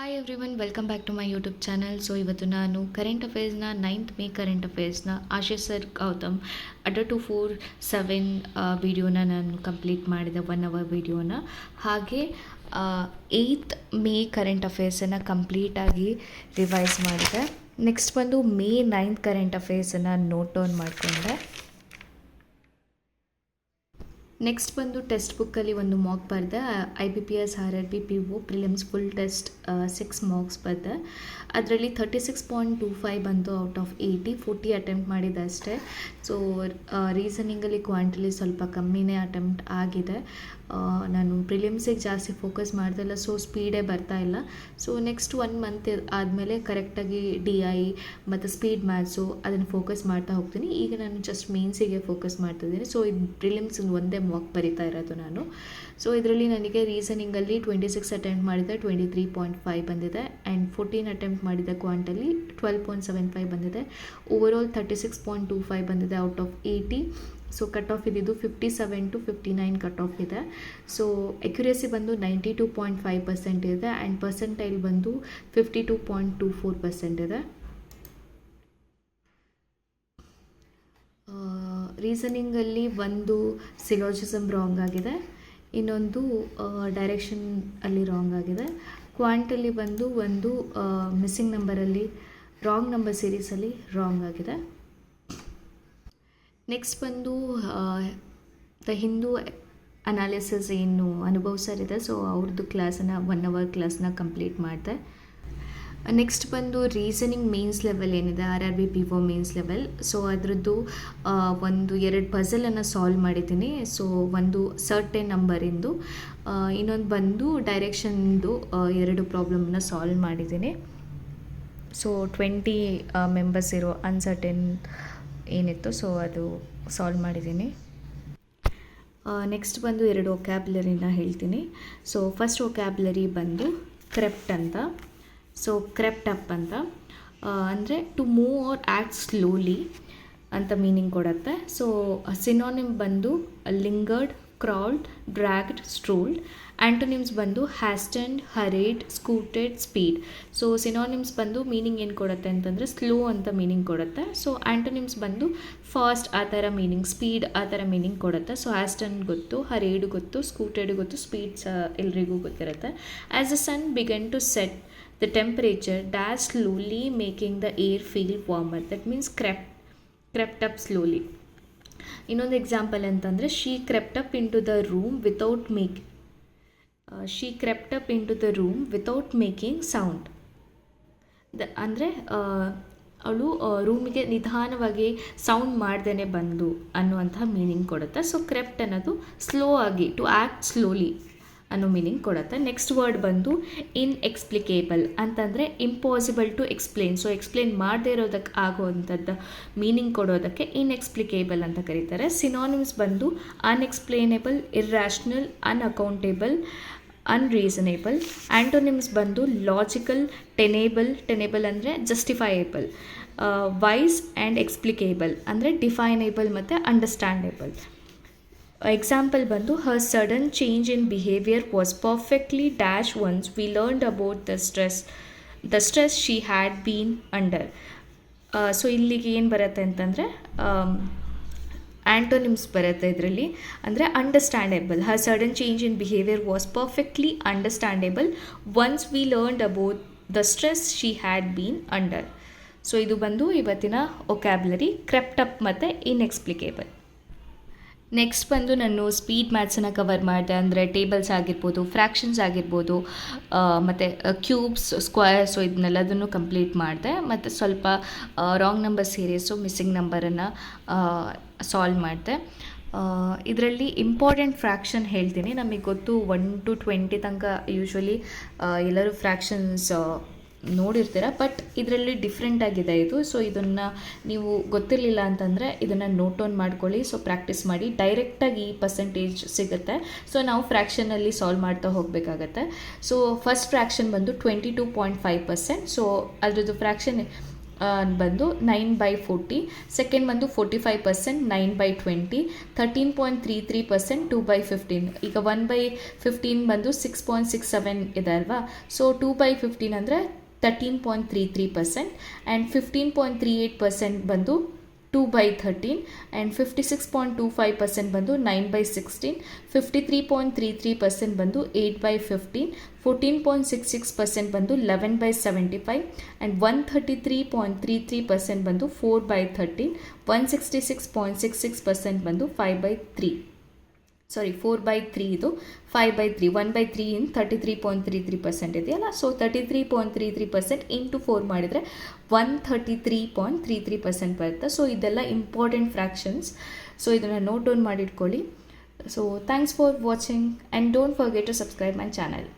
Hi everyone, welcome back to my YouTube channel. So ಇವತ್ತು ನಾನು current ಅಫೇರ್ಸ್ನ 9th May current ಅಫೇರ್ಸ್ನ Ashish sir Gautam Adda 247 ವಿಡಿಯೋನ ನಾನು ಕಂಪ್ಲೀಟ್ ಮಾಡಿದೆ, 1 hour ವಿಡಿಯೋನ. ಹಾಗೆ 8th ಮೇ ಕರೆಂಟ್ ಅಫೇರ್ಸನ್ನು ಕಂಪ್ಲೀಟಾಗಿ ರಿವೈಸ್ ಮಾಡಿದೆ. ನೆಕ್ಸ್ಟ್ ಬಂದು ಮೇ 9th ಕರೆಂಟ್ ಅಫೇರ್ಸನ್ನು ನೋಟ್ ಡೌನ್ ಮಾಡಿಕೊಂಡೆ. ನೆಕ್ಸ್ಟ್ ಬಂದು ಟೆಕ್ಸ್ಟ್ ಬುಕ್ಕಲ್ಲಿ ಒಂದು ಮಾಕ್ ಬರೆದೆ, IBPS RRB PO prelims full test 6 marks ಬರೆದೆ. ಅದರಲ್ಲಿ 36.25 ಬಂತು ಔಟ್ ಆಫ್ 40 ಅಟೆಂಪ್ಟ್ ಮಾಡಿದೆ ಅಷ್ಟೇ. ಸೊ ರೀಸನಿಂಗಲ್ಲಿ ಕ್ವಾಂಟಲಿ ಸ್ವಲ್ಪ ಕಮ್ಮಿನೇ ಅಟೆಂಪ್ಟ್ ಆಗಿದೆ. ನಾನು ಪ್ರಿಲಿಮ್ಸಿಗೆ ಜಾಸ್ತಿ ಫೋಕಸ್ ಮಾಡ್ತಾಯಿಲ್ಲ, ಸೊ ಸ್ಪೀಡೇ ಬರ್ತಾಯಿಲ್ಲ. ಸೊ ನೆಕ್ಸ್ಟ್ 1 ಮಂತ್ ಆದಮೇಲೆ ಕರೆಕ್ಟಾಗಿ DI ಮತ್ತು ಸ್ಪೀಡ್ ಮ್ಯಾಥ್ಸು ಅದನ್ನು ಫೋಕಸ್ ಮಾಡ್ತಾ ಹೋಗ್ತೀನಿ. ಈಗ ನಾನು ಜಸ್ಟ್ ಮೇನ್ಸಿಗೆ ಫೋಕಸ್ ಮಾಡ್ತಿದ್ದೀನಿ. ಸೊ ಇದು ಪ್ರಿಲಿಮ್ಸ್ ಒಂದೇ ಮಾಕ್ ಬರಿತಾ ಇರೋದು ನಾನು. ಸೊ ಇದರಲ್ಲಿ ನನಗೆ ರೀಸನಿಂಗಲ್ಲಿ 26 ಅಟೆಂಪ್ಟ್ ಮಾಡಿದೆ, 23.5 ಬಂದಿದೆ. ಆ್ಯಂಡ್ 14 ಅಟೆಂಪ್ಟ್ ಮಾಡಿದೆ ಕ್ವಾಂಟಲ್ಲಿ 12.75 ಬಂದಿದೆ. ಓವರಾಲ್ 36.25 ಬಂದಿದೆ out of 80. So cut off ಇದ್ದಿದ್ದು 57 to 59 ಕಟ್ ಆಫ್ ಇದೆ. ಸೊ ಅಕ್ಯುರೇಸಿ ಬಂದು 92.5% ಇದೆ. ಆ್ಯಂಡ್ ಪರ್ಸೆಂಟೈಲ್ ಬಂದು 52.24% ಇದೆ. ರೀಸನಿಂಗಲ್ಲಿ ಒಂದು ಸಿಲೋಜಿಸಮ್ ರಾಂಗ್ ಆಗಿದೆ, ಇನ್ನೊಂದು ಡೈರೆಕ್ಷನ್ ಅಲ್ಲಿ ರಾಂಗ್ ಆಗಿದೆ. ಕ್ವಾಂಟಲ್ಲಿ ಬಂದು ಒಂದು ಮಿಸ್ಸಿಂಗ್ ನಂಬರಲ್ಲಿ ರಾಂಗ್ ನಂಬರ್ ಸೀರೀಸಲ್ಲಿ ರಾಂಗ್ ಆಗಿದೆ. ನೆಕ್ಸ್ಟ್ ಬಂದು ದ ಹಿಂದೂ ಅನಾಲಿಸಿಸ್ ಏನು ಅನುಭವ್ ಸರ್ ಇದೆ, ಸೊ ಅವ್ರದ್ದು ಕ್ಲಾಸನ್ನು 1 hour ಕ್ಲಾಸ್ನ ಕಂಪ್ಲೀಟ್ ಮಾಡಿದೆ. ನೆಕ್ಸ್ಟ್ ಬಂದು ರೀಸನಿಂಗ್ ಮೇನ್ಸ್ ಲೆವೆಲ್ ಏನಿದೆ, RRB PO mains level, so ಅದರದ್ದು 2 ಪಝಲನ್ನು ಸಾಲ್ವ್ ಮಾಡಿದ್ದೀನಿ. ಸೊ ಒಂದು ಸರ್ಟೆನ್ ನಂಬರಿಂದು, ಇನ್ನೊಂದು ಬಂದು ಡೈರೆಕ್ಷನ್ದು 2 ಪ್ರಾಬ್ಲಮ್ನ ಸಾಲ್ವ್ ಮಾಡಿದ್ದೀನಿ. ಸೊ 20 ಮೆಂಬರ್ಸ್ ಇರೋ ಅನ್ಸರ್ಟೆನ್ ಏನಿತ್ತು, ಸೊ ಅದು ಸಾಲ್ವ್ ಮಾಡಿದ್ದೀನಿ. ನೆಕ್ಸ್ಟ್ ಬಂದು 2 ವೊಕ್ಯಾಬ್ಯುಲರಿನ ಹೇಳ್ತೀನಿ. ಸೊ ಫಸ್ಟ್ ವೊಕ್ಯಾಬ್ಯುಲರಿ ಬಂದು ಕ್ರೆಪ್ಟ್ ಅಂತ. ಸೊ ಕ್ರೆಪ್ಟ್ ಅಪ್ ಅಂತ ಅಂದರೆ to move or act slowly ಅಂತ ಮೀನಿಂಗ್ ಕೊಡುತ್ತೆ. ಸೊ ಸಿನೋನಿಮ್ ಬಂದು lingered, crawled, dragged, strolled. Antonyms ಬಂದು hastened, hared, scooted, speed. So synonyms ಬಂದು ಮೀನಿಂಗ್ ಏನು ಕೊಡುತ್ತೆ ಅಂತಂದರೆ ಸ್ಲೋ ಅಂತ ಮೀನಿಂಗ್ ಕೊಡುತ್ತೆ. ಸೊ ಆ್ಯಂಟೋನಿಮ್ಸ್ ಬಂದು ಫಾಸ್ಟ್ ಆ ಥರ ಮೀನಿಂಗ್, ಸ್ಪೀಡ್ ಆ ಥರ ಮೀನಿಂಗ್ ಕೊಡುತ್ತೆ. ಸೊ ಹ್ಯಾಸ್ಟೆಂಡ್ ಗೊತ್ತು, ಹರೇಡ್ ಗೊತ್ತು, ಸ್ಕೂಟೆಡ್ ಗೊತ್ತು, ಸ್ಪೀಡ್ಸ್ ಎಲ್ರಿಗೂ ಗೊತ್ತಿರುತ್ತೆ. As the sun began to set the temperature dashed slowly making the air feel warmer. That means crept up slowly. ಇನ್ನೊಂದು ಎಕ್ಸಾಂಪಲ್ ಅಂತಂದರೆ she crept up into the room without making sound. ಅಂದರೆ ಅವಳು ರೂಮಿಗೆ ನಿಧಾನವಾಗಿ sound ಮಾಡ್ದೇ ಬಂದು ಅನ್ನುವಂತಹ meaning ಕೊಡುತ್ತೆ. ಸೊ ಕ್ರೆಪ್ಟ್ ಅನ್ನೋದು ಸ್ಲೋ ಆಗಿ, ಟು ಆ್ಯಕ್ಟ್ ಸ್ಲೋಲಿ ಅನ್ನೋ ಮೀನಿಂಗ್ ಕೊಡುತ್ತೆ. ನೆಕ್ಸ್ಟ್ ವರ್ಡ್ ಬಂದು ಇನ್ಎಕ್ಸ್ಪ್ಲಿಕೇಬಲ್ ಅಂತಂದರೆ impossible to explain. So explain ಮಾಡದೇ ಇರೋದಕ್ಕೆ ಆಗೋವಂಥದ್ದು ಮೀನಿಂಗ್ ಕೊಡೋದಕ್ಕೆ ಇನ್ಎಕ್ಸ್ಪ್ಲಿಕೇಬಲ್ ಅಂತ ಕರೀತಾರೆ. ಸಿನಾನಿಮ್ಸ್ ಬಂದು ಅನ್ಎಕ್ಸ್ಪ್ಲೇನೇಬಲ್, ಇರ್ರ್ಯಾಷನಲ್, ಅನ್ಅಕೌಂಟೇಬಲ್, ಅನ್ರೀಸನೇಬಲ್. ಆ್ಯಂಟೋನಿಮ್ಸ್ ಬಂದು ಲಾಜಿಕಲ್, ಟೆನೇಬಲ್ ಅಂದರೆ ಜಸ್ಟಿಫೈಯೇಬಲ್, ವೈಸ್ ಆ್ಯಂಡ್ ಎಕ್ಸ್ಪ್ಲಿಕೇಬಲ್ ಅಂದರೆ ಡಿಫೈನೇಬಲ್ ಮತ್ತು ಅಂಡರ್ಸ್ಟ್ಯಾಂಡೇಬಲ್. ಎಕ್ಸಾಂಪಲ್ ಬಂದು her sudden change in behaviour was perfectly dash once we learned about the stress she had been under. So ಇಲ್ಲಿಗೆ ಏನು ಬರುತ್ತೆ ಅಂತಂದರೆ ಆ್ಯಂಟೋನಿಮ್ಸ್ ಬರುತ್ತೆ ಇದರಲ್ಲಿ. ಅಂದರೆ understandable, her sudden change in behaviour was perfectly understandable once we learned about the stress she had been under. So ಇದು ಬಂದು ಇವತ್ತಿನ ವೊಕ್ಯಾಬ್ಯುಲರಿ, ಕ್ರೆಪ್ಟ್ ಅಪ್ ಮತ್ತು ಇನ್ಎಕ್ಸ್ಪ್ಲಿಕೇಬಲ್. ನೆಕ್ಸ್ಟ್ ಬಂದು ನಾನು ಸ್ಪೀಡ್ ಮ್ಯಾಥ್ಸನ್ನು ಕವರ್ ಮಾಡಿದೆ. ಅಂದರೆ ಟೇಬಲ್ಸ್ ಆಗಿರ್ಬೋದು, ಫ್ರ್ಯಾಕ್ಷನ್ಸ್ ಆಗಿರ್ಬೋದು, ಮತ್ತು ಕ್ಯೂಬ್ಸ್, ಸ್ಕ್ವಯರ್ಸು ಇದನ್ನೆಲ್ಲದನ್ನು ಕಂಪ್ಲೀಟ್ ಮಾಡಿದೆ. ಮತ್ತು ಸ್ವಲ್ಪ ರಾಂಗ್ ನಂಬರ್ ಸೀರೀಸು, ಮಿಸ್ಸಿಂಗ್ ನಂಬರನ್ನು ಸಾಲ್ವ್ ಮಾಡಿದೆ. ಇದರಲ್ಲಿ ಇಂಪಾರ್ಟೆಂಟ್ ಫ್ರ್ಯಾಕ್ಷನ್ ಹೇಳ್ತೀನಿ. ನಮಗೆ ಗೊತ್ತು 1 to 20 ತನಕ ಯೂಶ್ವಲಿ ಎಲ್ಲರೂ ಫ್ರ್ಯಾಕ್ಷನ್ಸ್ ನೋಡಿರ್ತೀರ, ಬಟ್ ಇದರಲ್ಲಿ ಡಿಫ್ರೆಂಟ್ ಆಗಿದೆ ಇದು. ಸೊ ಇದನ್ನು ನೀವು ಗೊತ್ತಿರಲಿಲ್ಲ ಅಂತಂದರೆ ಇದನ್ನು ನೋಟ್ ಡೌನ್ ಮಾಡ್ಕೊಳ್ಳಿ. ಸೊ ಪ್ರಾಕ್ಟೀಸ್ ಮಾಡಿ, ಡೈರೆಕ್ಟಾಗಿ ಈ ಪರ್ಸೆಂಟೇಜ್ ಸಿಗುತ್ತೆ. ಸೊ ನಾವು ಫ್ರ್ಯಾಕ್ಷನಲ್ಲಿ ಸಾಲ್ವ್ ಮಾಡ್ತಾ ಹೋಗಬೇಕಾಗತ್ತೆ. ಸೊ ಫಸ್ಟ್ ಫ್ರ್ಯಾಕ್ಷನ್ ಬಂದು 22.5%. ಸೊ ಅದರದ್ದು ಫ್ರ್ಯಾಕ್ಷನ್ ಬಂದು 9/40, ಸೆಕೆಂಡ್ ಬಂದು 45%, 9/20, 13.33%, 2/15. ಈಗ 1/15 ಬಂದು 6.67 ಇದೆ ಅಲ್ವಾ, ಸೊ 2/15 ಅಂದರೆ 13.33%, ಆ್ಯಂಡ್ 15.38% ಬಂದು 2/13, ಆ್ಯಂಡ್ 56.25% ಬಂದು 9/16, 53.33% ಬಂದು 8/15, 14.66% ಬಂದು 11/75, ಆ್ಯಂಡ್ 133.33% ಬಂದು 4/13, 166.66% ಬಂದು 5/3. 4/3 ಇದು 5/3, 1/3 ಇನ್ 33.33% ಇದೆಯಲ್ಲ, ಸೊ 33.33% ಇಂಟು 4 ಮಾಡಿದರೆ 133.33% ಬರುತ್ತೆ. ಸೊ ಇದೆಲ್ಲ ಇಂಪಾರ್ಟೆಂಟ್ ಫ್ರ್ಯಾಕ್ಷನ್ಸ್, ಸೊ ಇದನ್ನು ನೋಟ್ ಡೌನ್ ಮಾಡಿಟ್ಕೊಳ್ಳಿ. So thanks for watching and don't forget to subscribe my channel.